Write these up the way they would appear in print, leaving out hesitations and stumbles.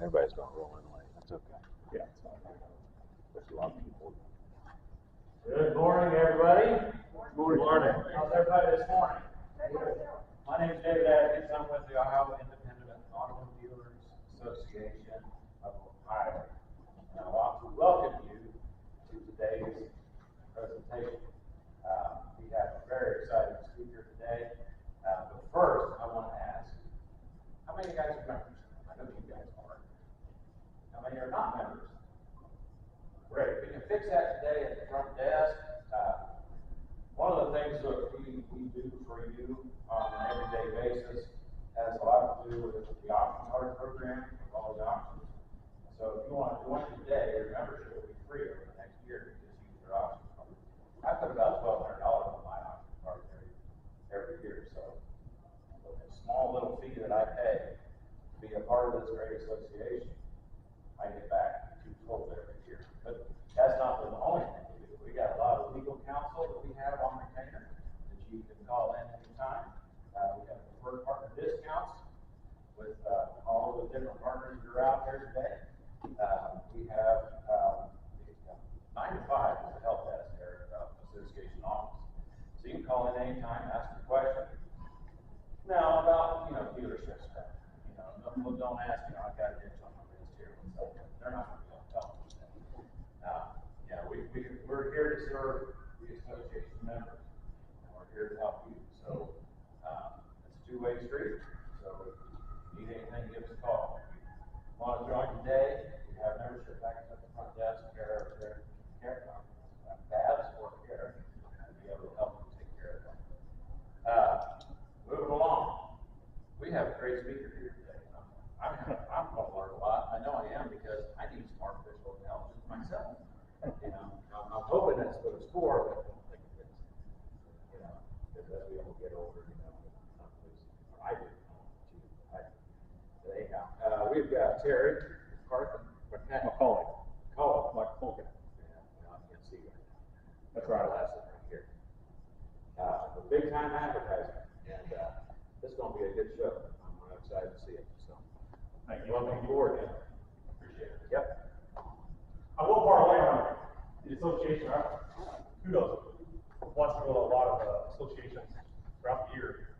Everybody's going to roll in late. That's okay. Yeah. There's a lot of people. Good morning, everybody. Good morning. How's everybody this morning? My name is David Atkins. I'm with the Ohio Independent Automobile Dealers Association of Ohio. And I want to welcome you to today's presentation. We have a very exciting speaker today. But first, I want to ask, how many of you guys are members? I know you guys are. How many are not members? Great. We can fix that today at the front desk. One of the things that we do for you on an everyday basis has a lot to do with the option card program, all the options. So if you want to join today, your membership will be free over the next year. Just use your option card. I put about $1,200 on my option card every year. So with a small little fee that I pay to be a part of this great association, I get back $212 every year. But that's not the only thing we do. We got a lot of legal counsel that we have on retainer that you can call in anytime. We have preferred partner discounts with all the different partners that are out there today. We have 9 to 5 is the help desk there at the association office. So you can call in anytime, ask a question. Now about dealership stuff. Don't ask I got a ditch on my wrist here. They're not going to be able to tell us that. We're here to serve the association members, and we're here to help you. So it's a two-way street. So if you need anything, give us a call. If you want to join today, we have membership back at the front desk, care Babs or care, and be able to help you take care of them. Moving along, we have a great speaker here today. I'm going to learn a lot. I know I am because I need some artificial intelligence myself. I'm hoping that's what it's for, but I don't think it is. Because as we all get older, I do. Anyhow, we've got Terry MacCauley. MacCauley. Yeah, I can't see right now. That's right, glasses right here. A big time advertisement, and this is going to be a good show. I'm excited to see it. So, Thank you. Looking forward to it. Appreciate it. Yep. I will parlay on the association. Kudos. Wants to go to a lot of associations throughout the year.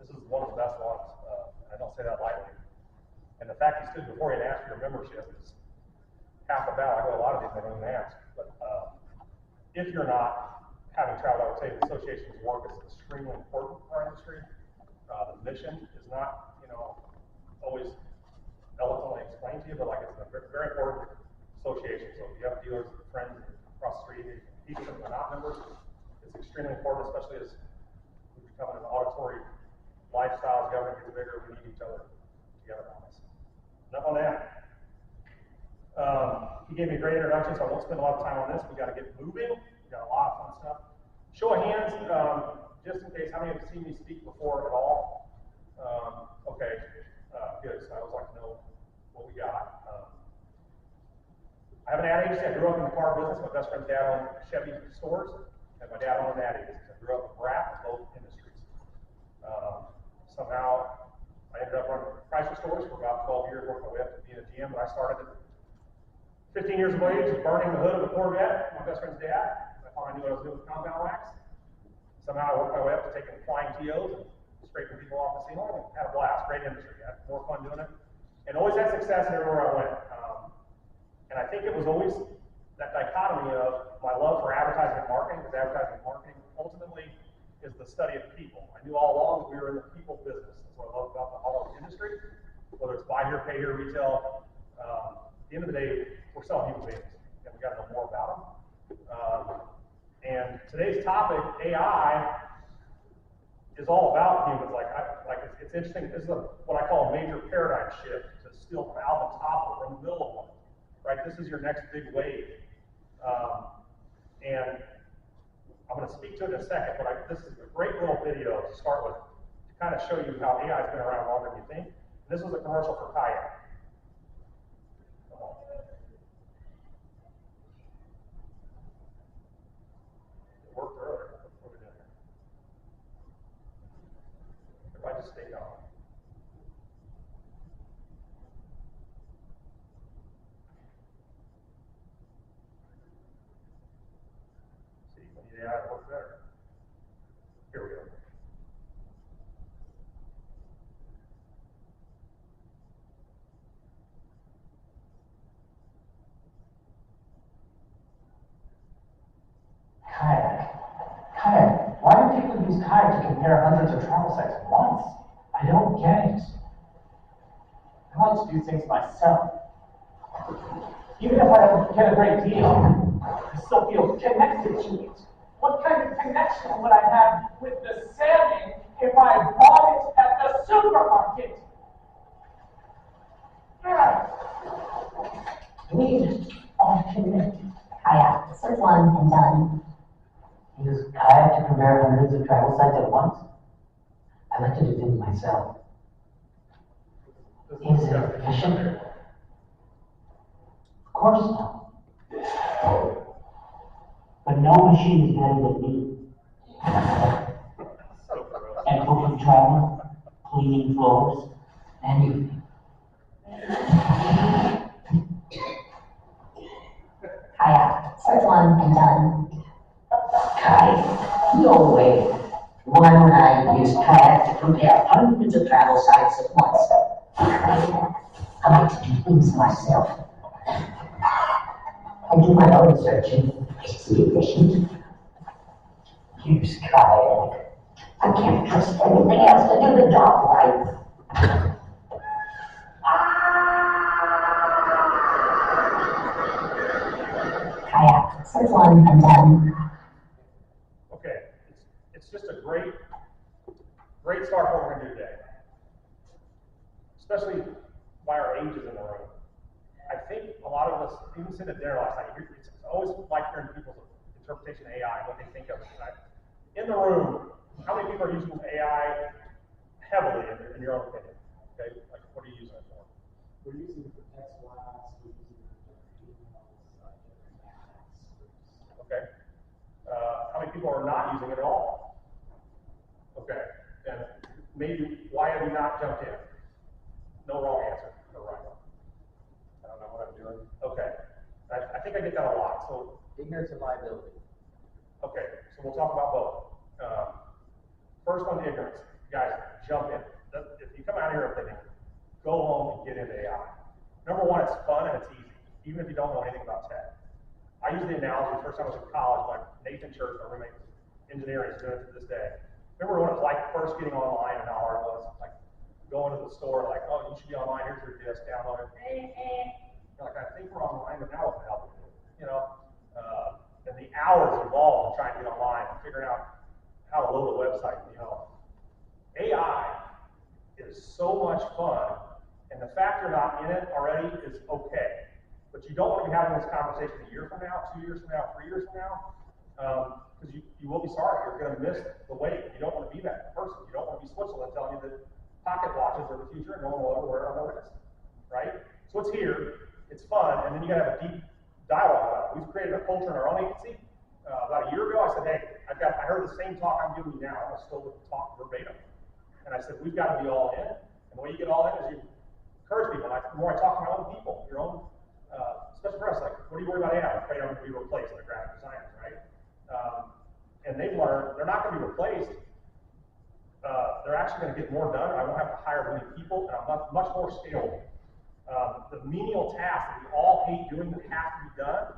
This is one of the best ones, and I don't say that lightly. And the fact you stood before you and asked for your membership is half the battle. I go to a lot of these, I don't even ask. But if you're not having traveled, I would say the association's work is extremely important for our industry. The mission is not, always eloquently explained to you, but like it's a very important association. So if you have dealers, friends across the street, even if they're not members, it's extremely important, especially as we become an auditory lifestyle, as government gets bigger, we need each other together on this. Enough on that. He gave me a great introduction, so I won't spend a lot of time on this. We got to get moving. We got a lot of fun stuff. Show of hands, just in case, how many have seen me speak before at all? Okay, good. So I always like to know what we got. I have an ad agency. I grew up in the car business. My best friend's dad owned Chevy stores, and my dad owned an ad agency. I grew up a brat in both industries. Somehow, I ended up running Chrysler stores for about 12 years, worked my way up to being a GM, but I started at 15 years of age, burning the hood of a Corvette, my best friend's dad. I thought I knew what I was doing with compound wax. Somehow I worked my way up to taking flying TOs and scraping people off the ceiling and had a blast. Great industry. I had more fun doing it. And always had success everywhere I went. And I think it was always that dichotomy of my love for advertising and marketing, because advertising and marketing ultimately is the study of people. I knew all along that we were in the people business. That's what I love about the auto industry, whether it's buy here, pay here, retail. At the end of the day, we're selling human beings, and we got to know more about them. And today's topic, AI, is all about humans. It's interesting. This is what I call a major paradigm shift to still out on top of, or in the middle of one. Right? This is your next big wave. And I'm going to speak to it in a second, but this is a great little video to start with to kind of show you how AI has been around longer than you think. And this was a commercial for kayak. Come on. It worked earlier. What are we doing here? If I just stay on. AI to work better. Here we go. Kayak. Why do people use kayak to compare hundreds of travel sites at once? I don't get it. I like to do things myself. Even if I don't get a great deal, I still feel connected to it. What kind of connection would I have with the salmon if I bought it at the supermarket? We are connected. Kayak, search one and done. Use kayak to compare hundreds of travel sites at once? I like to do things myself. Is it efficient? Of course not. But no machine is better than me. At booking travel, cleaning floors, anything. Kayak, search one and done. Kayak? No way. Why would I use kayak to compare hundreds of travel sites at once? I like to do things myself. I do my own searching. Is it efficient? Use kayak. I can't trust anything else to do the job right. Kayak, search one and done. Okay, it's just a great start for what we're going to do today. Especially by our ages in the room. I think a lot of us, even sitting at dinner last night, it's always like hearing people's interpretation of AI, what they think of it. Right? In the room, how many people are using AI heavily in your own opinion? Okay, like what are you using it for? We're using it for text blasts, we're using it for emails, ads. Okay. How many people are not using it at all? Okay. And maybe why have you not jumped in? No wrong answer. No right one. I don't know what I'm doing. Okay. I think I get that a lot. So Ignorance and liability. okay. So we'll talk about both. First one, ignorance. Guys, jump in. If you come out here thinking, go home and get into AI. Number one, it's fun and it's easy, even if you don't know anything about tech. I use the analogy, first time I was in college, like Nathan Church, my roommate, engineering, is doing it to this day. Remember when it was like first getting online and how hard it was? Like going to the store, like, oh, you should be online, here's your disk, download it. You're like, I think we're online, but now what the hell do we do? You know? And the hours involved in trying to get online and figuring out how to load a website, you know. AI is so much fun, and the fact you're not in it already is okay. But you don't want to be having this conversation a year from now, 2 years from now, 3 years from now, because you will be sorry. You're going to miss the wave. You don't want to be that person. You don't want to be Switzerland telling you that pocket watches are the future and no one will ever wear it on their wrist, right? So it's here, it's fun, and then you got to have a deep dialogue about it. We've created a culture in our own agency. About a year ago, I said, hey, I heard the same talk I'm giving you now. I'm going to still talk verbatim. And I said, we've got to be all in. And the way you get all in is you encourage people. And the more I talk to my own people, your own, especially for us, like, what are you worried about AI? I'm afraid I'm going to be replaced by graphic designers, right? And they've learned they're not going to be replaced. They're actually going to get more done. I won't have to hire as many people, and I'm much more scalable. The menial tasks that we all hate doing that have to be done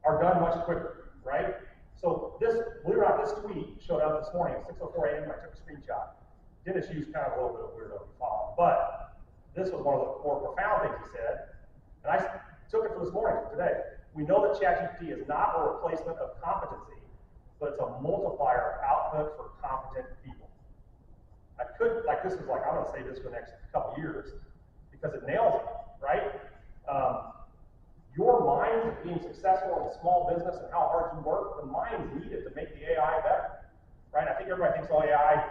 are done much quicker, right? So this, believe it or not, this tweet showed up this morning at 6:04 a.m. I took a screenshot. Dennis used kind of a little bit of weirdo to follow, but this was one of the more profound things he said, and I took it for this morning, today. We know that ChatGPT is not a replacement of competency, but it's a multiplier of output for competent people. I could, like this was like, I'm going to say this for the next couple years, because it nails it, right? Your minds of being successful in a small business and how hard you work, the mind's needed to make the AI better, right? I think everybody thinks, oh, AI,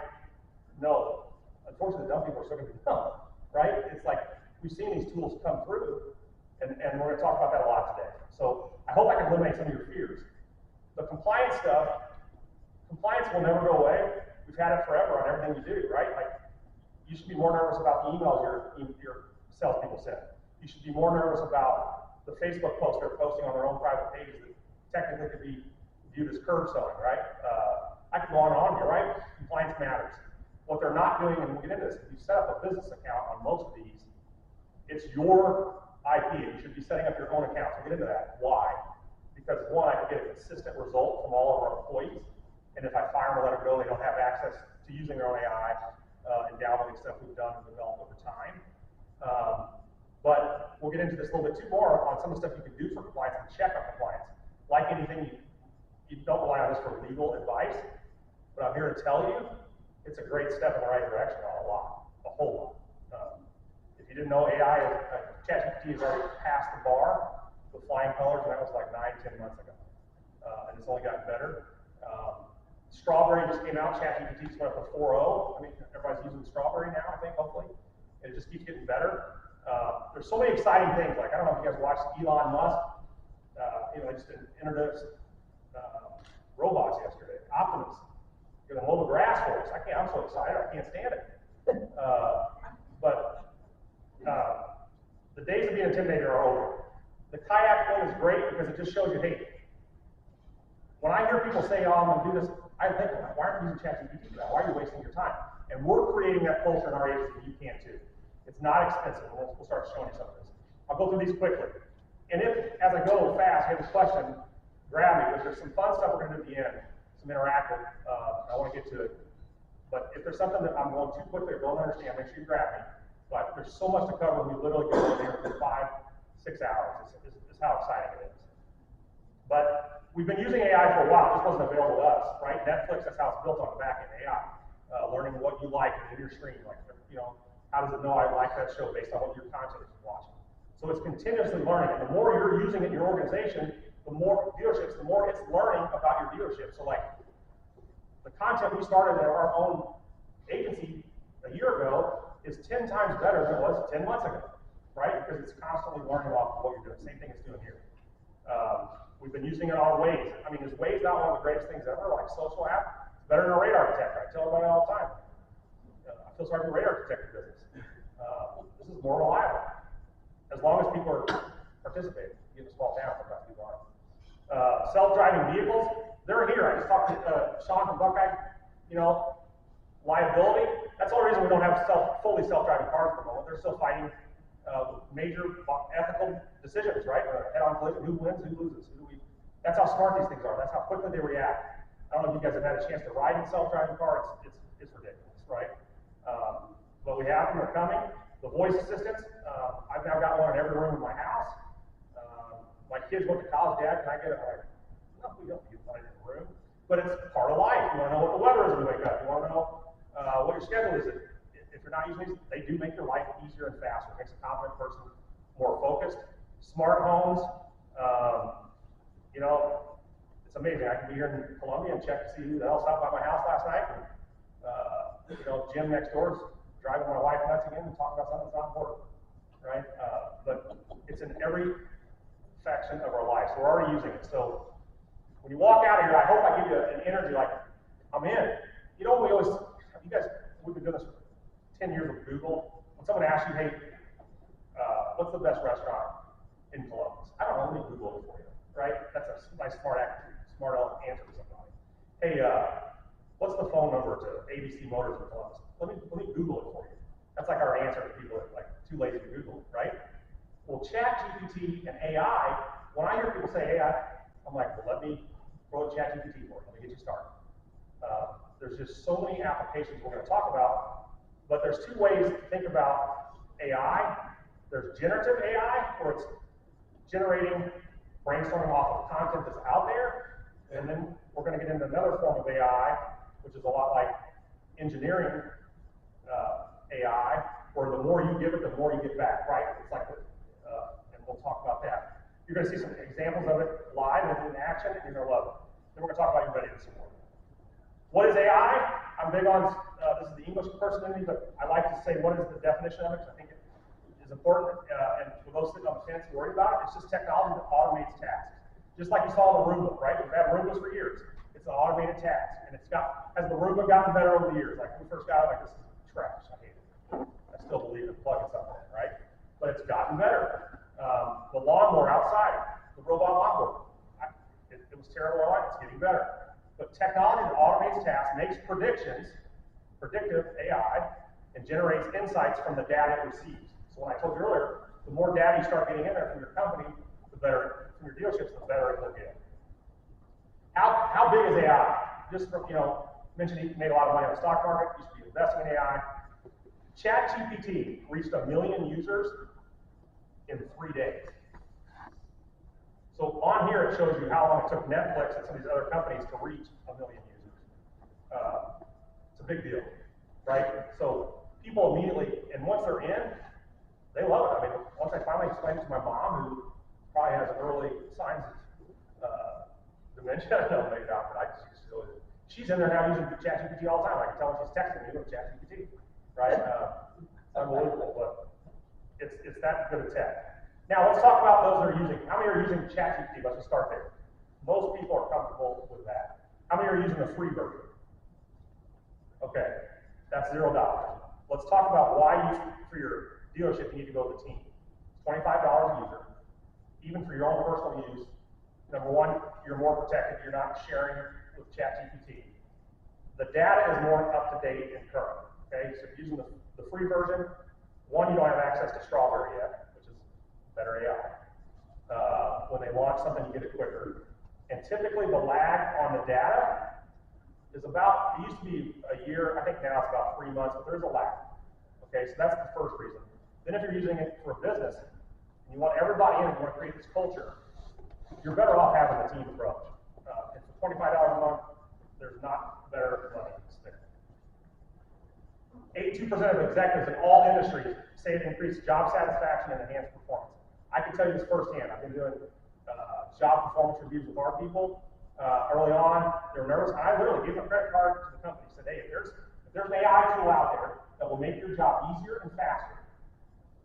no. Unfortunately, the dumb people are still going to be dumb, right? It's like, we've seen these tools come through, and we're going to talk about that a lot today. So I hope I can eliminate some of your fears. The compliance stuff, compliance will never go away. We've had it forever on everything you do, right? Like, you should be more nervous about the emails your salespeople send. You should be more nervous about the Facebook posts they're posting on their own private pages that technically could be viewed as curb selling, right? I can go on and on here, right? Compliance matters. What they're not doing, and we'll get into this, if you set up a business account on most of these, it's your IP, and you should be setting up your own accounts. We'll get into that. Why? Because one, I can get a consistent result from all of our employees, and if I fire them or let them go, they don't have access to using their own AI and downloading stuff we've done and developed over time. But we'll get into this a little bit too more on some of the stuff you can do for compliance and check on compliance. Like anything, you don't rely on this for legal advice, but I'm here to tell you, it's a great step in the right direction on a whole lot. If you didn't know, AI, ChatGPT has already passed the bar with flying colors, and that was like 9-10 months ago. And it's only gotten better. Strawberry just came out, ChatGPT just went up to 4.0. I mean, everybody's using Strawberry now, I think, hopefully. And it just keeps getting better. There's so many exciting things. Like, I don't know if you guys watched Elon Musk. He just introduced robots yesterday. Optimus. Gonna mow the grass for us. I'm so excited, I can't stand it. But the days of being intimidated are over. The kayak one is great because it just shows you, hey, when I hear people say, oh, I'm gonna do this, I think, why aren't you using ChatGPT for that? Why are you wasting your time? And we're creating that culture in our agency, you can too. It's not expensive, and we'll start showing you some of this. I'll go through these quickly. And if, as I go fast, you have a question, grab me, because there's some fun stuff we're gonna do at the end, some interactive, I wanna get to it. But if there's something that I'm going too quickly or don't understand, make sure you grab me. But there's so much to cover, we literally go in there for 5-6 hours. This is how exciting it is. But we've been using AI for a while. This wasn't available to us, right? Netflix, that's how it's built on the back end, AI. Learning what you like in your stream, like, how does it know I like that show based on what your content is watching? So it's continuously learning, and the more you're using it in your organization, the more dealerships, the more it's learning about your dealership. So like, the content we started in our own agency a year ago is 10 times better than it was 10 months ago, right? Because it's constantly learning off of what you're doing. Same thing it's doing here. We've been using it on Waze. I mean, is Waze not one of the greatest things ever, like social app? It's better than a radar detector. I tell everybody all the time. I feel sorry for radar detector business. This is more reliable. As long as people are participating. You get to fall down sometimes people aren't. Self-driving vehicles, they're here. I just talked to Sean from Buckeye, liability. That's the only reason we don't have fully self-driving cars at the moment. They're still fighting major ethical decisions, right? Head-on collision, who wins, who loses, that's how smart these things are. That's how quickly they react. I don't know if you guys have had a chance to ride in a self-driving car. It's ridiculous, right? But we have them, they're coming. The voice assistants, I've now got one in every room in my house. My kids went to college, Dad, can I get it? I'm like, no, we don't need one in the room. But it's part of life. You want to know what the weather is when you wake up. You want to know what your schedule is. If you're not using these, they do make your life easier and faster. It makes a confident person more focused. Smart homes, it's amazing. I can be here in Columbia and check to see who the hell stopped by my house last night. And, Jim next door is driving my wife nuts again and talking about something that's not important, right? But it's in every section of our life, so we're already using it. So when you walk out of here, I hope I give you an energy like, I'm in. We've been doing this for 10 years with Google. When someone asks you, hey, what's the best restaurant in Columbus? I don't know, let me Google it for you, right? That's a nice smart answer to somebody. Hey, what's the phone number to ABC Motors in Columbus? Let me Google it for you. That's like our answer to people that are like too lazy to Google, right? Well, ChatGPT and AI, when I hear people say AI, I'm like, well, let me throw ChatGPT for it. Let me get you started. There's just so many applications we're going to talk about, but there's two ways to think about AI. There's generative AI, where it's generating, brainstorming off of content that's out there, and then we're going to get into another form of AI, which is a lot like engineering AI, where the more you give it, the more you get back, right? It's like, and we'll talk about that. You're going to see some examples of it live and in action, and you're going to love it. Then we're going to talk about your readiness some more. What is AI? I'm big on, this is the English person in me, but I like to say what is the definition of it, because I think it is important, and for those sitting on the fence worried about it, it's just technology that automates tasks. Just like you saw the Roomba, right? We've had Roombas for years. It's an automated task, and has the Roomba gotten better over the years? Like when we first got it, like, this is trash, I hate it. I still believe in plugging something in, right? But it's gotten better. The lawnmower outside, the robot lawnmower, it was terrible online, it's getting better. But technology that automates tasks, makes predictions, predictive AI, and generates insights from the data it receives. So when I told you earlier, the more data you start getting in there from your company, the better, from your dealerships, the better it will get. How big is AI? Just from, mentioned he made a lot of money on the stock market, used to be investing in AI. ChatGPT reached 1 million users in 3 days. So on here it shows you how long it took Netflix and some of these other companies to reach 1 million users. It's a big deal, right? So people immediately, and once they're in, they love it. I mean, once I finally explained it to my mom, who probably has early signs of dementia, no, maybe not, but she's in there now using ChatGPT all the time. I can tell when she's texting me with ChatGPT, right? Unbelievable, but it's that good a tech. Now let's talk about those that are using. How many are using ChatGPT? Let's just start there. Most people are comfortable with that. How many are using the free version? Okay, that's $0. Let's talk about why for your dealership you need to go with the team. It's $25 a user. Even for your own personal use, number one, you're more protected. You're not sharing with ChatGPT. The data is more up to date and current. Okay, so using the free version, one, you don't have access to Strawberry yet, which is better AI. When they launch something, you get it quicker. And typically the lag on the data is about, it used to be a year, I think now it's about 3 months, but there's a lag. Okay, so that's the first reason. Then if you're using it for business, and you want everybody in and you want to create this culture, you're better off having the team approach. And for $25 a month, there's not better money to spend. 82% of executives in all industries say it increased job satisfaction and enhanced performance. I can tell you this firsthand. I've been doing job performance reviews with our people. Early on, they were nervous. I literally gave them a credit card to the company. Said, hey, if there's an AI tool out there that will make your job easier and faster,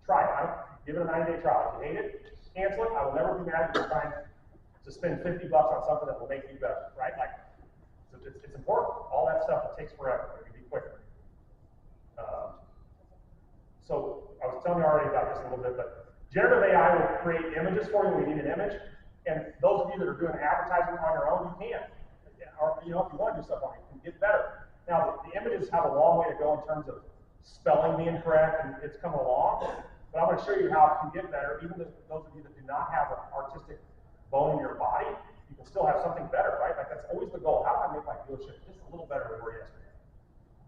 try it. Give it a 90-day trial. If you hate it, cancel it. I will never be mad if you're trying to spend $50 on something that will make you better, right? Like, it's important. All that stuff, it takes forever. It can be quicker. So I was telling you already about this a little bit, but generative AI will create images for you when you need an image. And those of you that are doing advertising on your own, you can. Or, if you want to do stuff on it, you can get better. Now, the images have a long way to go in terms of spelling being correct, and it's coming along. But I'm going to show you how it can get better. Even those of you that do not have an artistic bone in your body, you can still have something better, right? Like, that's always the goal. How do I make my dealership just a little better than we were yesterday?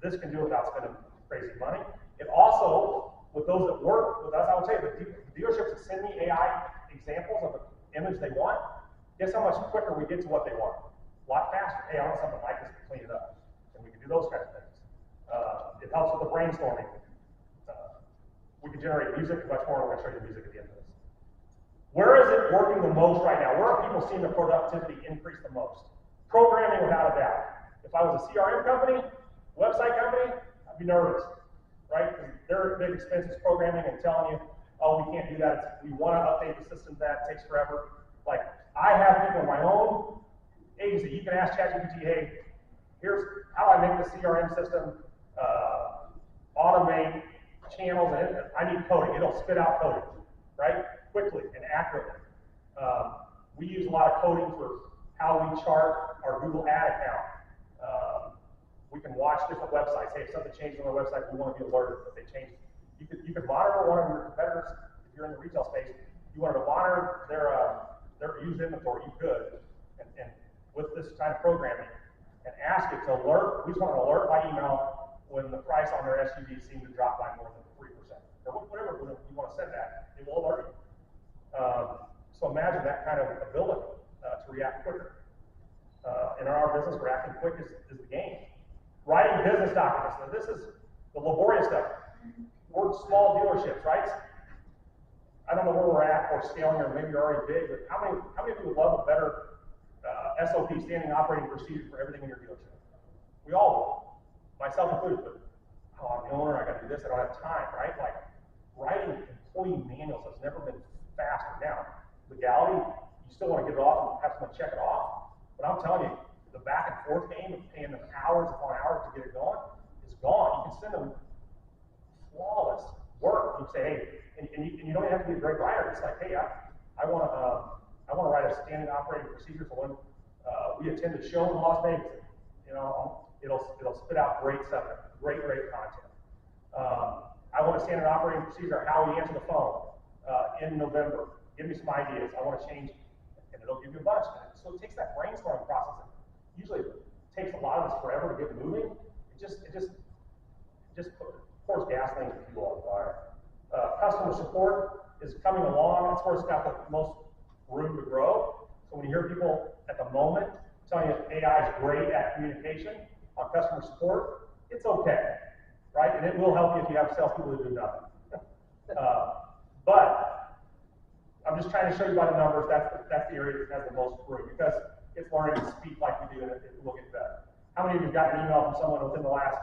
This can do it without spending crazy money. It also, with those that work with us, I would say the dealerships that send me AI examples of an image they want, guess how much quicker we get to what they want? A lot faster. Hey, I want something like this to clean it up. And we can do those kinds of things. It helps with the brainstorming. We can generate music much more. We're going to show you the music at the end of this. Where is it working the most right now? Where are people seeing the productivity increase the most? Programming, without a doubt. If I was a CRM company, website company, I'd be nervous, right? Because their big expense is programming and telling you, oh, we can't do that. We want to update the system. That takes forever. Like, I have people in my own agency. You can ask ChatGPT, hey, here's how I make the CRM system automate channels, and I need coding. It'll spit out coding, right? Quickly and accurately. We use a lot of coding for how we chart our Google ad account. We can watch different websites. Hey, if something changes on our website, we want to be alerted if they change. You can monitor one of your competitors if you're in the retail space. You wanted to monitor their used inventory, you could, and with this kind of programming, and ask it to alert. We just want an alert by email when the price on their SUV seems to drop by more than 3%. Or whatever you want to send that, it will alert you. So imagine that kind of ability to react quicker. In our business, reacting quick is the game. Writing business documents. Now, this is the laborious stuff. We're small dealerships, right? I don't know where we're at or scaling, or maybe you're already big, but how many of you would love a better SOP, standing operating procedure, for everything in your dealership? We all would, myself included. But I'm the owner, I got to do this, I don't have time, right? Like, writing employee manuals has never been faster. Now, legality, you still want to get it off and have someone check it off, but I'm telling you, the back and forth game of paying them hours upon hours to get it going is gone. You can send them flawless work. You say, hey, and you don't even have to be a great writer. It's like, hey, I want to write a standing operating procedure for when We attended shows in Las Vegas. You know, it'll spit out great stuff, great content. I want to standard operating procedure how we answer the phone in November. Give me some ideas. I want to change, and it'll give you a bunch. So it takes that brainstorming process. Usually it takes a lot of us forever to get moving. It just pours gasoline and fuel on the fire. Customer support is coming along. That's where it's got the most room to grow. So when you hear people at the moment telling you AI is great at communication on customer support, it's okay, right? And it will help you if you have salespeople who do nothing. But I'm just trying to show you by the numbers, that's the area that has the most room, because it's learning to speak like we do, and it will get better. How many of you have gotten an email from someone within the last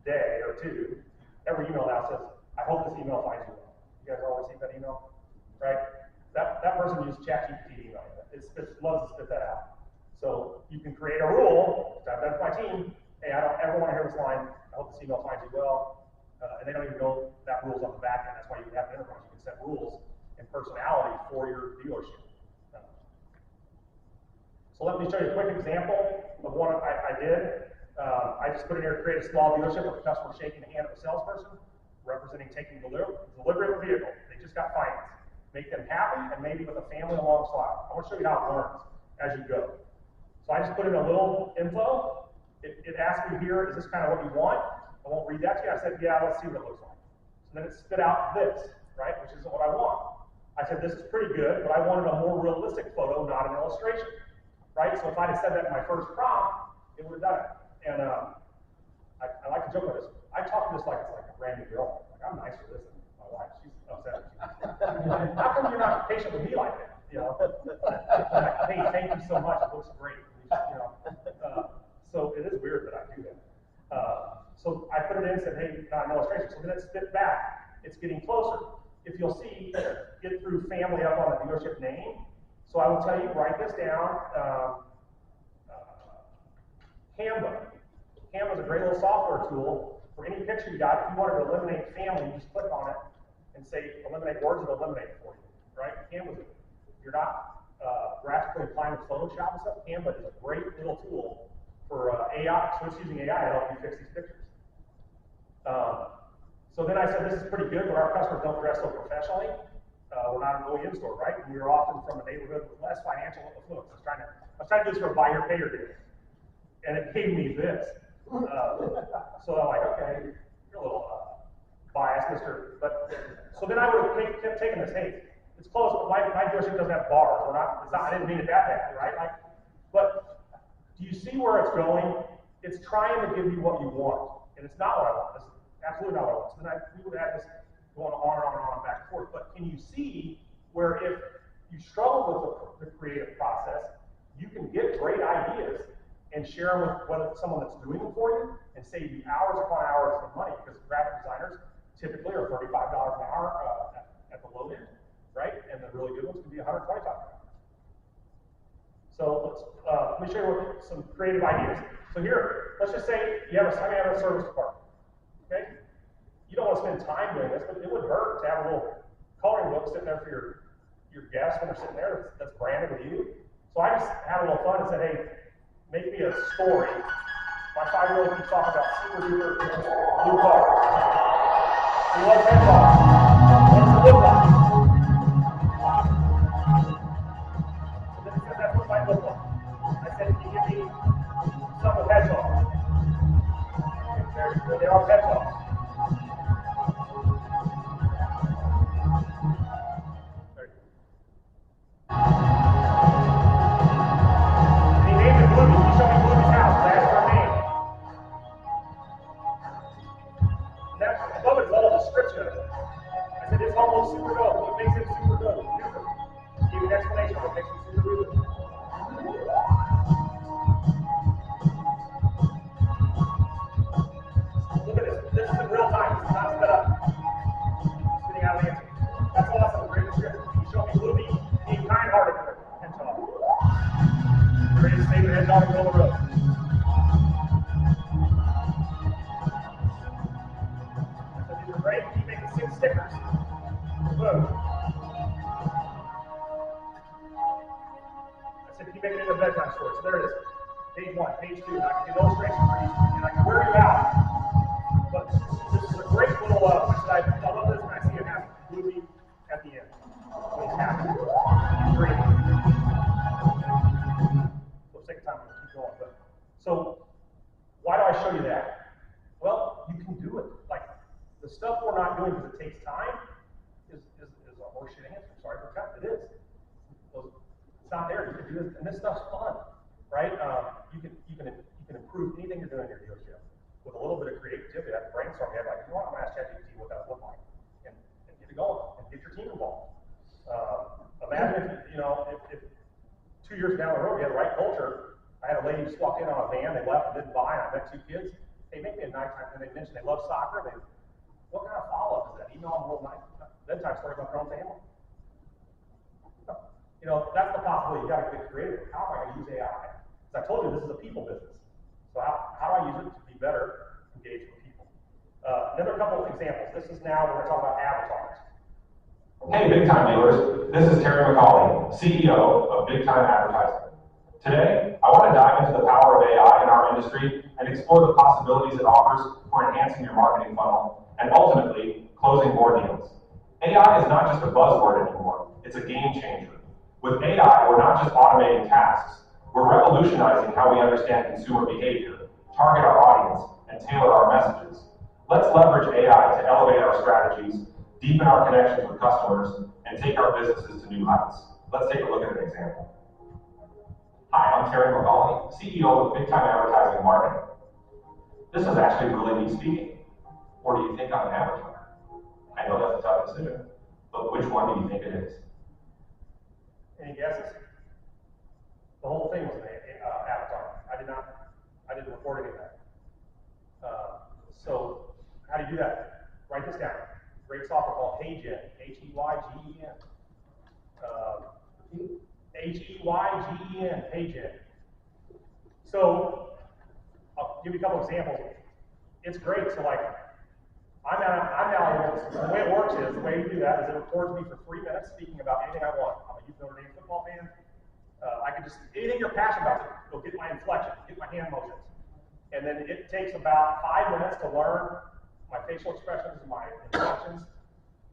day or two? Every email now says, I hope this email finds you well. You guys all received that email? Right? That person used ChatGPT email. It loves to spit that out. So you can create a rule, which I've done for my team. Hey, I don't ever want to hear this line, I hope this email finds you well. And they don't even know that rule's on the back end. That's why you have an enterprise. You can set rules and personality for your dealership. So let me show you a quick example of one I did. I just put in here, create a small dealership with a customer shaking the hand of a salesperson, representing taking delivery of a vehicle. They just got financed. Make them happy, and maybe with a family alongside. I want to show you how it learns as you go. So I just put in a little info. It asked me here, is this kind of what you want? I won't read that to you. I said, yeah, let's see what it looks like. So then it spit out this, right, which isn't what I want. I said, this is pretty good, but I wanted a more realistic photo, not an illustration, right? So if I'd have said that in my first prompt, it would have done it. And I like to joke about this. I talk to this like it's like a brand new girl. Like, I'm nicer to this than my wife. She's upset. How come you're not patient with me like that? You know, like, hey, thank you so much. It looks great. You know, so it is weird that I do that. So I put it in and said, hey, not an illustration. So then it spit back. It's getting closer. If you'll see, get through family up on the dealership name. So I will tell you, write this down. Canva. Canva is a great little software tool for any picture you got. If you wanted to eliminate family, you just click on it and say eliminate words, it'll eliminate it for you, right? Canva's if you're not graphically inclined with Photoshop and stuff, Canva is a great little tool for AI. So it's using AI to help you fix these pictures. So then I said, this is pretty good, but our customers don't dress so professionally. We're not an OEM store, right? And we are often from a neighborhood with less financial influence. I was trying to do this for a buy your payer deal. And it gave me this. So I'm like, okay, you're a little biased, mister. But so then I would have kept taking this. Hey, it's close, but my dealership doesn't have bars. I didn't mean it that bad, right? Like, but do you see where it's going? It's trying to give you what you want, and it's not what I want. It's absolutely not what I want. So then we would have this going on and on and back and forth. But can you see where if you struggle with the creative process, you can get great ideas and share them with someone that's doing it for you and save you hours upon hours of money, because graphic designers typically are $35 an hour at the low end, right? And the really good ones can be $125 an hour. So let me show you some creative ideas. So here, let's just say you have a service department, okay? You don't want to spend time doing this, but it would hurt to have a little coloring book sitting there for your guests when they're sitting there that's branded with you. So I just had a little fun and said, hey, make me a story. My 5-year-old keeps talking about super duper blue cars. He loves red cars. What's it look like? And then he said, that's what it might look like. I said, can you give me some with hedgehogs? There are hedgehogs. There you go. And he named it Bluey. He showed me Bluey's house. That's her name. And that's above it's all a description of it. I said, this home looks super make it into a bedtime story. So there it is. Page 1, page 2, and I can do illustrations for each, and I can wear you out. But this is a great little, I love this when I see it have movie at the end. When he's happy. He's great. For the sake of time, I'm going to keep going. But, so, why do I show you that? Well, you can do it. Like, the stuff we're not doing because it takes time is a horseshit answer. Sorry for cutting. It is. It's not there. You can do this, and this stuff's fun, right? You can improve anything you're doing in your dealership with a little bit of creativity. That brainstorm you have, like, you know what? I'm gonna ask ChatGPT what that would look like, and get it going, and get your team involved. Imagine if 2 years down the road you had the right culture. I had a lady just walk in on a van. They left and didn't buy, and I met 2 kids. Hey, make me a nighttime, and they mentioned they love soccer. What kind of follow-up is that? Email them a little night bedtime story about their own family. You know, that's the possibility. You got to get creative. How am I going to use AI? Because I told you this is a people business. So how do I use it to be better engaged with people? Another couple of examples. This is now we're going to talk about avatars. Hey, big time dealers. This is Terry MacCauley, CEO of Big Time Advertising. Today, I want to dive into the power of AI in our industry and explore the possibilities it offers for enhancing your marketing funnel and ultimately closing more deals. AI is not just a buzzword anymore. It's a game changer. With AI, we're not just automating tasks, we're revolutionizing how we understand consumer behavior, target our audience, and tailor our messages. Let's leverage AI to elevate our strategies, deepen our connections with customers, and take our businesses to new heights. Let's take a look at an example. Hi, I'm Terry MacCauley, CEO of Big Time Advertising and Marketing. This is actually really me speaking. Or do you think I'm an avatar? I know that's a tough decision, but which one do you think it is? Any guesses? The whole thing was an avatar. I didn't record any of that. So how do you do that? Write this down. Great software called HeyGen. H-E-Y-G-E-N. H-E-Y-G-E-N. HeyGen. So I'll give you a couple examples. It's great. So like I'm now able to, the way it works is, the way you do that is it records me for 3 minutes speaking about anything I want. I'm a youth Notre Dame football fan. I can just, anything you're passionate about, it'll get my inflection, get my hand motions. And then it takes about 5 minutes to learn my facial expressions and my inflections,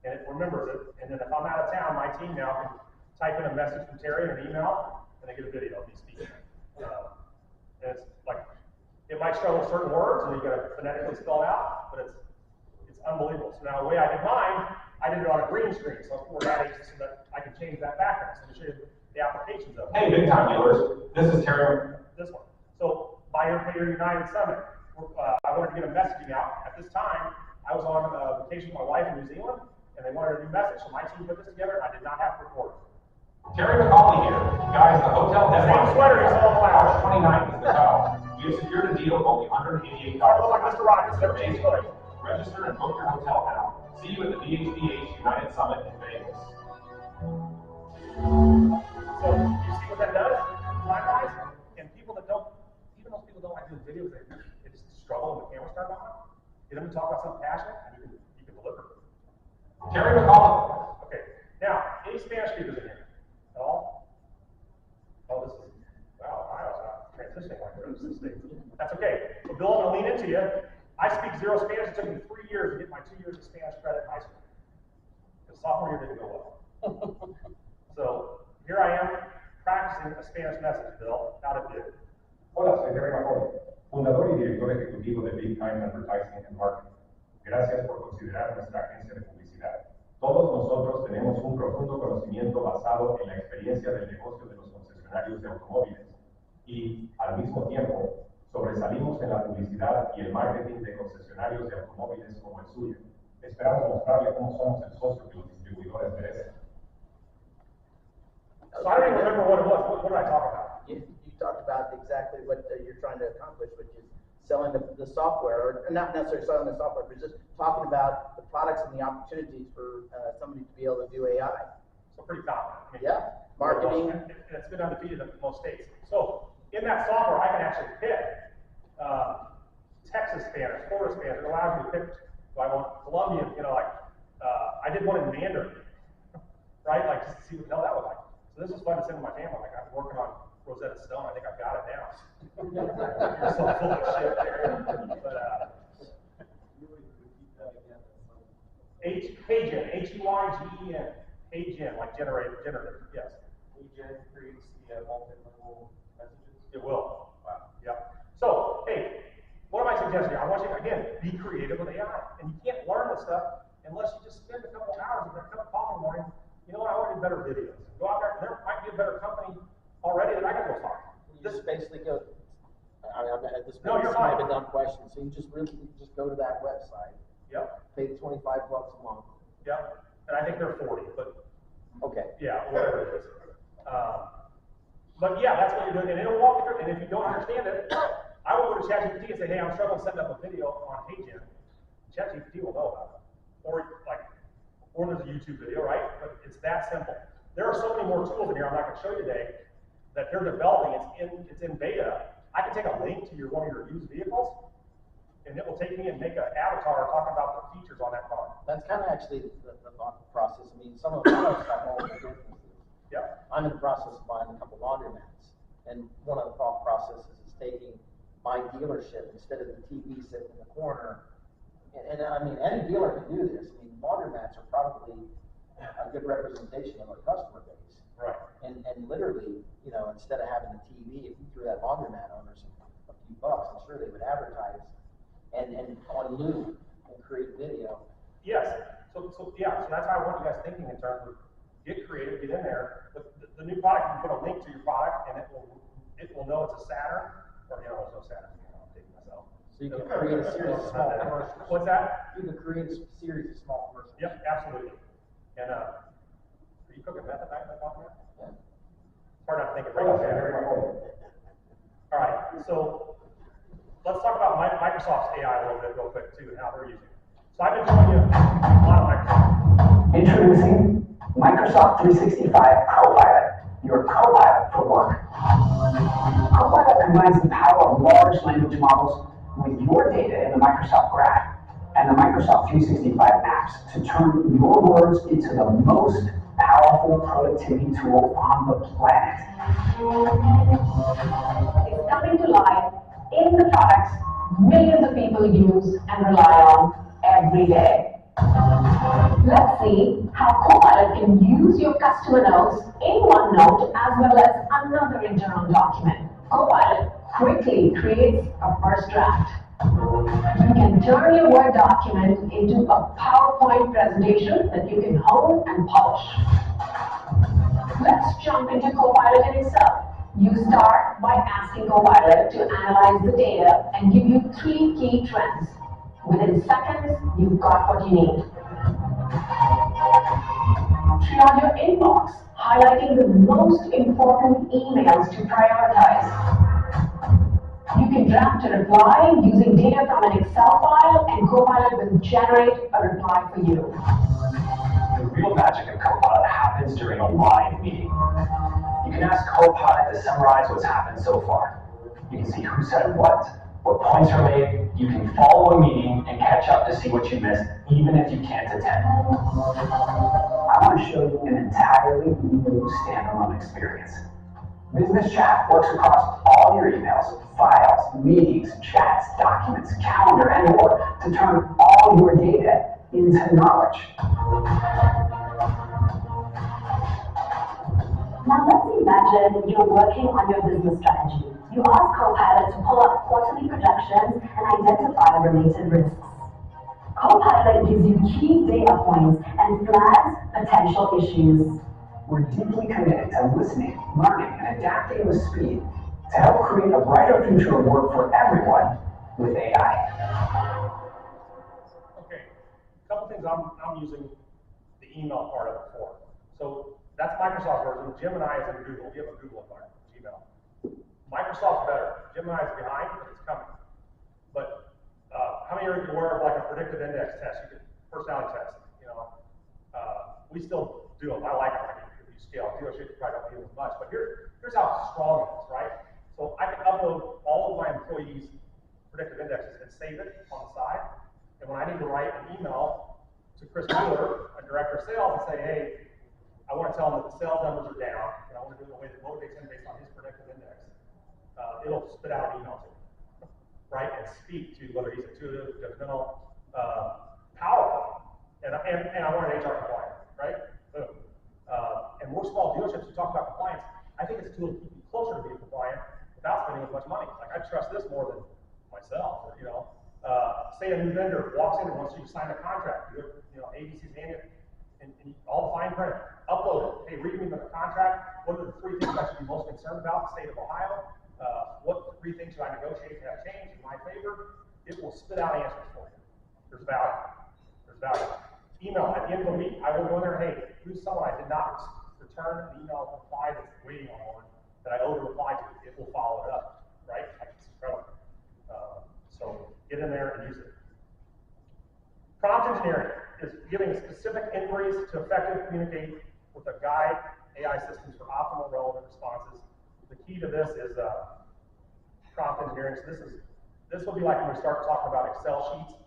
and it remembers it. And then if I'm out of town, my team now can type in a message from Terry in an email, and they get a video of me speaking. And it's like, it might struggle with certain words, and you got to phonetically spell it out, but it's unbelievable. So now the way I did mine, I did it on a green screen, so we're adding so that I can change that background. So I'm going to show you the applications of it. Hey, big time dealers. This is Terry. This one. So Buy Your Pay Your United Summit. I wanted to get a messaging out. At this time, I was on vacation with my wife in New Zealand, and they wanted a new message, so my team put this together, and I did not have to record it. Terry MacCauley here. Guys, the hotel deadline. Same sweater you saw in the March last. 29th is the cutoff. We have secured a deal of only $188. I look like Mr. Rogers, everything's good. Register and book your hotel now. See you at the BHDH United Summit in Vegas. So you see what that does? Time-wise, and people that don't, even those people that don't like doing videos, they just struggle when the camera's turned on. Get them to talk about something passionate, and you can deliver. Terry MacCauley. Okay, now, any Spanish speakers in here at all? Oh, this is, wow, I was not transitioning like the rest of the state. That's okay. So Bill, I'm going to lean into you. I speak 0 Spanish. It took me 3 years to get my 2 years of Spanish credit in high school. The sophomore year didn't go well. So here I am practicing a Spanish message, Bill. How to do it. Hola, soy Terry MacCauley, fundador y director ejecutivo de Big Time Advertising and Marketing. Gracias por considerar nuestra agencia de publicidad. Todos nosotros tenemos un profundo conocimiento basado en la experiencia del negocio de los concesionarios de automóviles y, al mismo tiempo, sobresalimos en la publicidad y el marketing de concesionarios de automóviles como el suyo. Esperamos mostrarle cómo somos el socio que los distribuidores merecen. So I don't even remember what it was. What did I talk about? You talked about exactly what you're trying to accomplish, which is selling the software, or not necessarily selling the software, but just talking about the products and the opportunities for somebody to be able to do AI. So pretty confident. I mean, Yeah, marketing. And it's been undefeated in most states. So in that software, I can actually pick Texas Spanish, Florida Spanish. It allows me to pick, do I want Colombian, I did one in Mandarin, right? Like just to see what the hell that was like. So this was fun to send to my family. Like I've been working on Rosetta Stone. I think I've got it down. You're so full of shit there. But Heygen, H-E-Y-G-E-N, Heygen, like generative, yes. Heygen creates the multi-level messages. It will. Wow. Yep. So, hey, what am I suggesting? I want you to, again, be creative with AI. And you can't learn this stuff unless you just spend a couple hours with a cup of coffee in the morning. You know what? I want to do better videos. Go out there, and there might be a better company already that I can go find. You just basically go, I mean, this No, you're might fine. have been dumb question, so you just go to that website, Yep. pay $25 a month. Yep. And I think they're 40, but Okay. yeah, whatever it is. But yeah, that's what you're doing, and it'll walk you through. And if you don't understand it, I will go to ChatGPT and say, hey, I'm struggling setting up a video on Heygen. ChatGPT will know about it. Or there's a YouTube video, right? But it's that simple. There are so many more tools in here I'm not going to show you today that they're developing. It's in beta. I can take a link to one of your used vehicles, and it will take me and make an avatar talking about the features on that car. That's kind of actually the thought process. I mean, some of us have multiple businesses. Yep. I'm in the process of buying a couple laundromats, and one of the thought processes is taking my dealership instead of the TV sitting in the corner. And I mean, any dealer can do this. I mean, laundromats are probably a good representation of our customer base. Right. And literally, you know, instead of having the TV, if you threw that laundromat on or a few bucks, I'm sure they would advertise and on loop and create video. Yes. So that's how I want you guys thinking in terms of get creative, get in there. The new product, you can put a link to your product, and it will know it's a Saturn, or there's no Saturn. I'm taking myself. So you can create a series of small commercials. What's that? You can create a series of small commercials. Yep, absolutely. And are you cooking meth at night? Yeah. It's hard not to think of right. All right, so let's talk about Microsoft's AI a little bit real quick too, and how they're using it. So I've been showing you a lot of Microsoft. Introducing Microsoft 365 Copilot, your Copilot for work. Copilot combines the power of large language models with your data in the Microsoft Graph and the Microsoft 365 apps to turn your words into the most powerful productivity tool on the planet. It's coming to life in the products millions of people use and rely on every day. Let's see how Copilot can use your customer notes in OneNote as well as another internal document. Copilot quickly creates a first draft. You can turn your Word document into a PowerPoint presentation that you can hone and polish. Let's jump into Copilot in itself. You start by asking Copilot to analyze the data and give you 3 key trends. Within seconds, you've got what you need. Triage your inbox, highlighting the most important emails to prioritize. You can draft a reply using data from an Excel file, and Copilot will generate a reply for you. The real magic of Copilot happens during a live meeting. You can ask Copilot to summarize what's happened so far. You can see who said what points are made. You can follow a meeting and catch up to see what you missed, even if you can't attend. I want to show you an entirely new standalone experience. Business Chat works across all your emails, files, meetings, chats, documents, calendar, and more to turn all your data into knowledge. Now let's imagine you're working on your business strategy. You ask Copilot to pull up quarterly projections and identify related risks. Copilot gives you key data points and flags potential issues. We're deeply committed to listening, learning, and adapting with speed to help create a brighter future of work for everyone with AI. Okay, a couple things I'm using the email part of it for. So that's Microsoft's version. Gemini is in Google. We have a Google environment, Gmail. Microsoft's better. Gemini is behind, but it's coming. But how many are you aware of like a predictive index test? You can personality test. We still do them. I like them. If you scale dealership, you probably don't need them as much. But here's how strong it is, right? So I can upload all of my employees' predictive indexes and save it on the side. And when I need to write an email to Chris Mueller, a director of sales, and say, hey, I want to tell him that the sales numbers are down, and I want to do it in a way that motivates him based on his predictive index. it'll spit out an email to you, right? And speak to whether he's intuitive, judgmental, powerful. And I want an HR compliant, right? Boom. And more small dealerships, you talk about compliance. I think it's a tool to keep you closer to being compliant without spending as much money. Like, I trust this more than myself, you know. Say a new vendor walks in and wants you to sign a contract, ABC's hand it, and all the fine print, upload it. Hey, read me the contract. What are the 3 things I should be most concerned about in the state of Ohio? What 3 things should I negotiate to have changed in my favor? It will spit out answers for you. There's value. There's value. Email, at the end of the week, I will go in there, hey, who's someone I did not return an email reply that's waiting on one that I owe to reply to? It will follow it up, right? It's incredible. So get in there and use it. Prompt engineering is giving specific inquiries to effectively communicate with a guide AI systems for optimal relevant responses. The key to this is prompt engineering. So this will be like when we start talking about Excel sheets.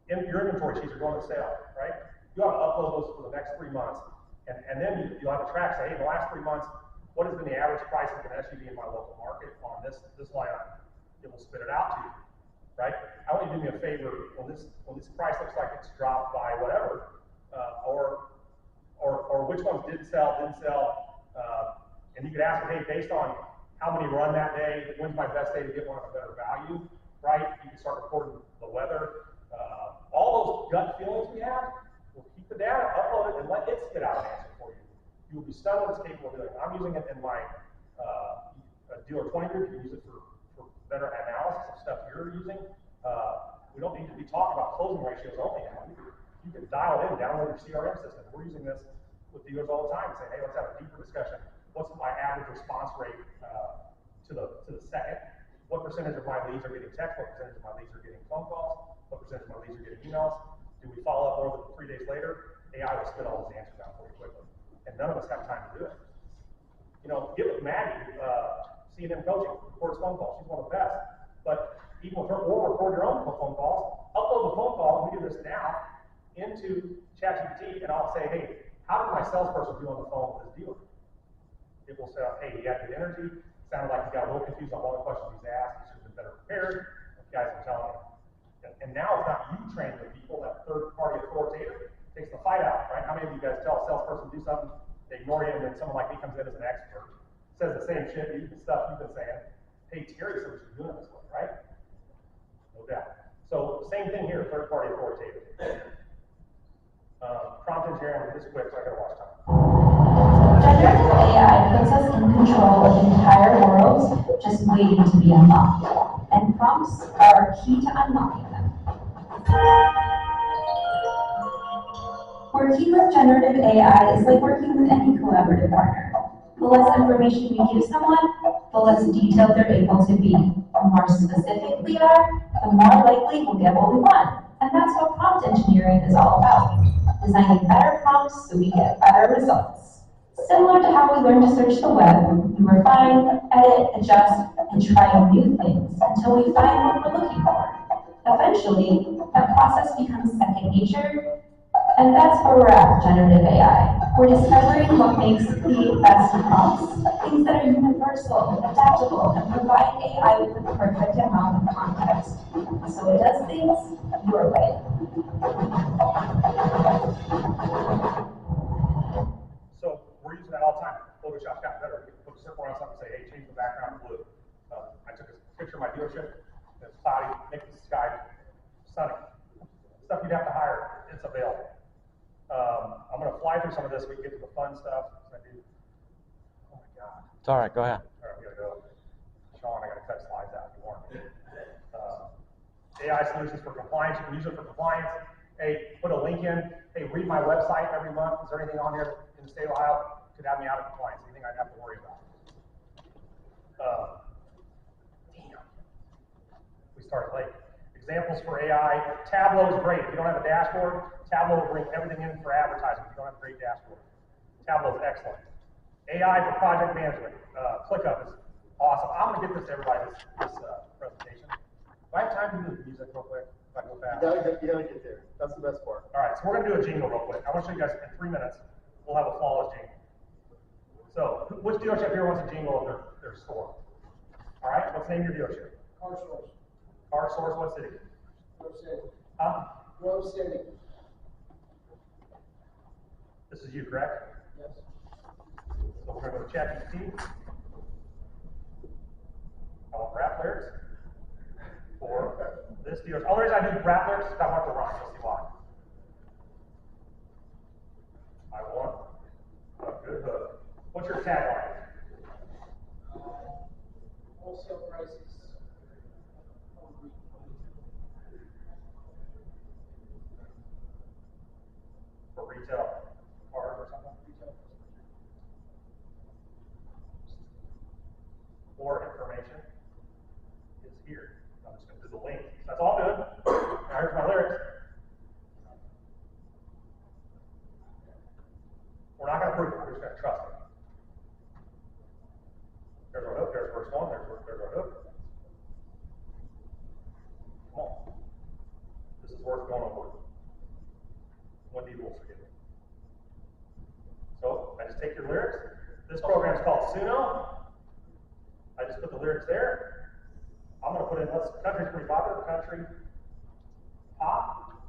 Your inventory sheets are going to sale, right? You ought to upload those for the next 3 months, and then you'll have a track say, hey, in the last 3 months, what has been the average price of an SUV in my local market on this line item? It will spit it out to you, right? I want you to do me a favor when this price looks like it's dropped by whatever, or which ones didn't sell, and you could ask them, hey, based on how many run that day, when's my best day to get one at a better value, right? You can start recording the weather. All those gut feelings we have, we'll keep the data, upload it, and let it spit out an answer for you. You will be stunned what it's capable of doing. I'm using it in my dealer 20 group. You can use it for better analysis of stuff you're using. We don't need to be talking about closing ratios only now. You can dial it in, download your CRM system. We're using this with dealers all the time, saying, hey, let's have a deeper discussion. What's my average response rate to the second? What percentage of my leads are getting text? What percentage of my leads are getting phone calls? What percentage of my leads are getting emails? Do we follow up more than 3 days later? AI will spit all those answers out for you quickly. And none of us have time to do it. You know, get with Maggie, C&M coaching, records phone calls. She's one of the best. But even with her, or record your own phone calls, upload the phone call, and we do this now, into ChatGPT, and I'll say, hey, how did my salesperson do on the phone with this dealer? It will say, hey, he had good energy. Sounded like he got a little confused on one of the questions he's asked. He should have been better prepared. Guys, I'm telling you. And now it's not you training the people, that third-party authoritative takes the fight out, right? How many of you guys tell a salesperson to do something, they ignore you, and then someone like me comes in as an expert, says the same shit, stuff you've been saying. Hey, Terry said we should do it this way, right? No doubt. So same thing here, third-party authoritative. Prompt engineering, this quick, so I gotta watch time. Generative AI puts us in control of entire worlds just waiting to be unlocked, and prompts are key to unlocking them. Working with generative AI is like working with any collaborative partner. The less information we give someone, the less detailed they're able to be. The more specific we are, the more likely we'll get what we want. And that's what prompt engineering is all about. Designing better prompts so we get better results. Similar to how we learn to search the web, we refine, edit, adjust, and try new things until we find what we're looking for. Eventually, that process becomes second nature, and that's where we're at with generative AI. We're discovering what makes the best prompts, things that are universal, adaptable, and provide AI with the perfect amount of context. So it does things your way. So we're using that all the time. Photoshop's gotten better. We can put a circle around something and say, hey, change the background blue. I took a picture of my dealership, and it's cloudy, make the sky sunny. Stuff you'd have to hire, it's available. I'm going to fly through some of this so we can get to the fun stuff. Oh my God. It's all right, go ahead. All right, we got to go. Sean, I got to cut slides out. You warned me. AI solutions for compliance. You can use it for compliance. Hey, put a link in. Hey, read my website every month. Is there anything on here in the state of Ohio that could have me out of compliance? Anything I'd have to worry about? Damn. We started late. Examples for AI. Tableau is great. If you don't have a dashboard, Tableau will bring everything in for advertising. If you don't have a great dashboard. Tableau is excellent. AI for project management. ClickUp is awesome. I'm going to get this to everybody, this presentation. Do I have time to do the music real quick? If I go fast. You gotta get there. That's the best part. All right, so we're going to do a jingle real quick. I want to show you guys in 3 minutes, we'll have a flawless jingle. So, which dealership here wants a jingle of their store? All right, what's the name of your dealership? Car source. Car Source, what city? Grove City. Huh? Grove City. This is you, correct? Yes. So we're gonna go to ChatGPT. I want rap lyrics for this dealership. Oh, the reason I do rap lyrics is I want to rhyme. You'll see why. I want a good hook. What's your tagline? Wholesale prices. For retail cars or something? More information is here. I'm just going to do the link. That's all good. Now here's my lyrics. We're not going to prove it. We're just going to trust it. There's our hook. There's verse 1. There's our hook. Come on. This is worth going over. Wendy will forgive me. So I just take your lyrics. This program is called Suno. I just put the lyrics there. I'm going to put in, country's pretty popular, country, pop,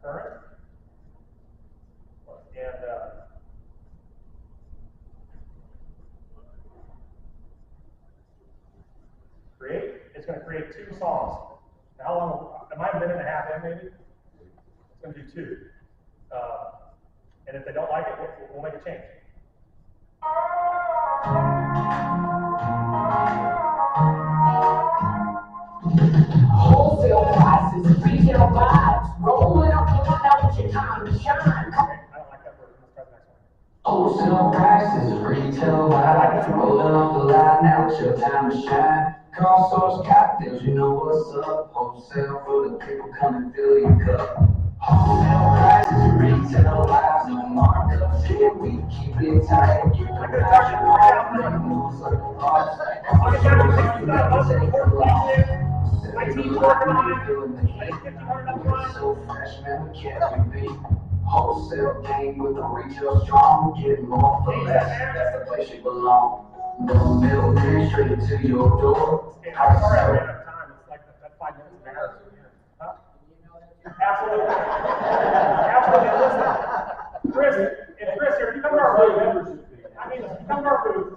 current, and create. It's going to create 2 songs. Now, how long, am I a minute and a half in maybe? It's going to do 2. And if they don't like it, we'll make a change. Wholesale prices, retail vibes, rolling up the one out with your time to shine. Okay, I don't like that version. Let's try the next one. Wholesale prices, retail vibes, rolling up the line, now it's your time to shine. Car source cocktails, you know what's up. Wholesale for the people, come and fill your cup. Wholesale prices, retail vibes, no markups here, we keep it tight. You can ride your ride, make moves like a boss. My team's working on it. So fresh, man, we can't be beat. Wholesale game with the retail strong, getting more for less. That's the place you belong. No middleman, straight to your door. I'm sorry I ran out of time. It's like that 5 minutes of embarrassing. Huh? Absolutely. Absolutely. Listen, Chris, if you come to our booth, I mean, if you come to our booth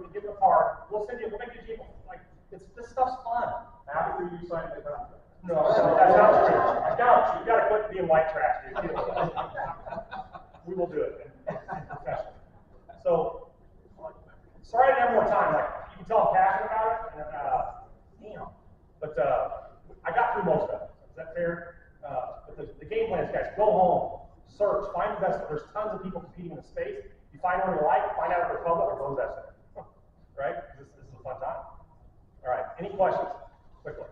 and give them a card, we'll make you a jingle. Like, this stuff's fun. After you sign the contract. No, that's not true. I doubt you. You got to quit being white trash, dude. We will do it professionally. So, sorry I didn't have more time. Like, you can tell I'm passionate about it. And, damn. But I got through most of it. Is that fair? But the game plan is, guys, go home, search, find the best. There's tons of people competing in the space. You find one you like, find out if they're public or go invest in it. Right? This is a fun time. All right. Any questions? Quickly.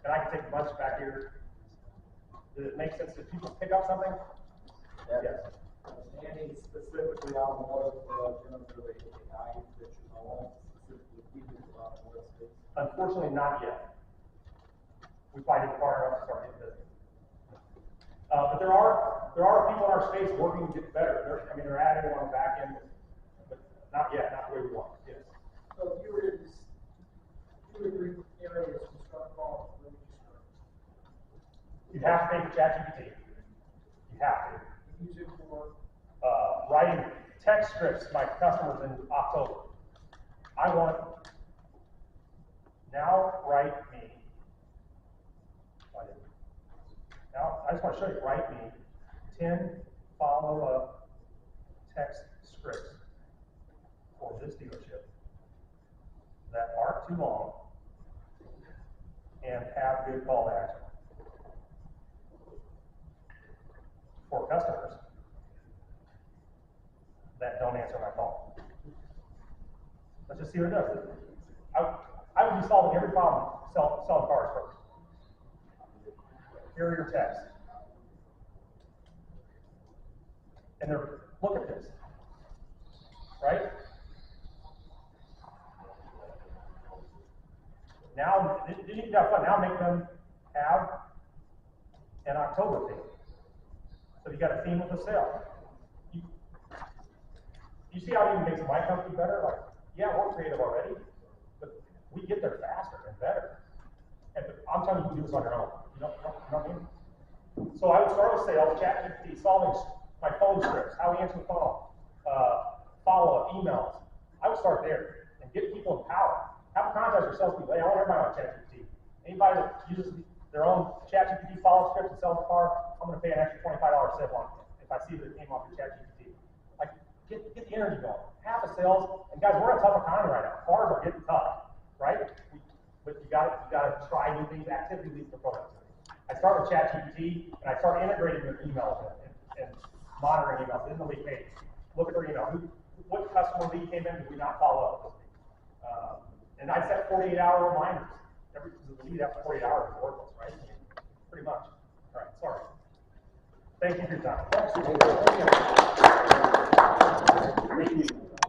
And I can take a bunch back here. Does it make sense? Did people pick up something? Yes. Andy, specifically on what generative AI that you know, specifically speaking about what space. Unfortunately, not yet. We probably didn't far enough to start getting busy. But there are people in our space working to get better. They're adding on the back end, but not yet, not the way we want. Yes. So if you were in these 2 or 3 areas to start calling, where would you start? You have to pay for ChatGPT. You have to. Use it for Writing text scripts to my customers in October. I want, now write me, now I just want to show you, write me 10 follow-up text scripts for this dealership that aren't too long and have good call to action. For customers that don't answer my call. Let's just see what it does. I would be solving every problem selling cars first. Here are your texts. And look at this. Right? Now, didn't you have fun? Now make them have an October theme. So you got a theme with a sale. You see how it even makes my company better? Like, yeah, we're creative already, but we get there faster and better. And I'm telling you, you can do this on your own. You know what I mean? So I would start with sales, ChatGPT, solving my phone scripts, how we answer the phone, follow-up, emails. I would start there and get people empowered. Have a contest for salespeople. Hey, I want everybody on ChatGPT. Anybody that uses their own ChatGPT follow scripts and sells a car, I'm going to pay an extra $25 sip on it if I see that it came off your ChatGPT. Like, get the energy going. Have a sales, and guys, we're in a tough economy right now. Cars are getting tough, right? But you got to try new things. Activity leads to productivity. I start with ChatGPT, and I start integrating their emails and monitoring emails in the lead page. Look at their email. What customer lead came in? Did we not follow up? And I set 48-hour reminders. Every lead after 48 hours is worthless, right? Pretty much. All right, sorry. Thank you for your time.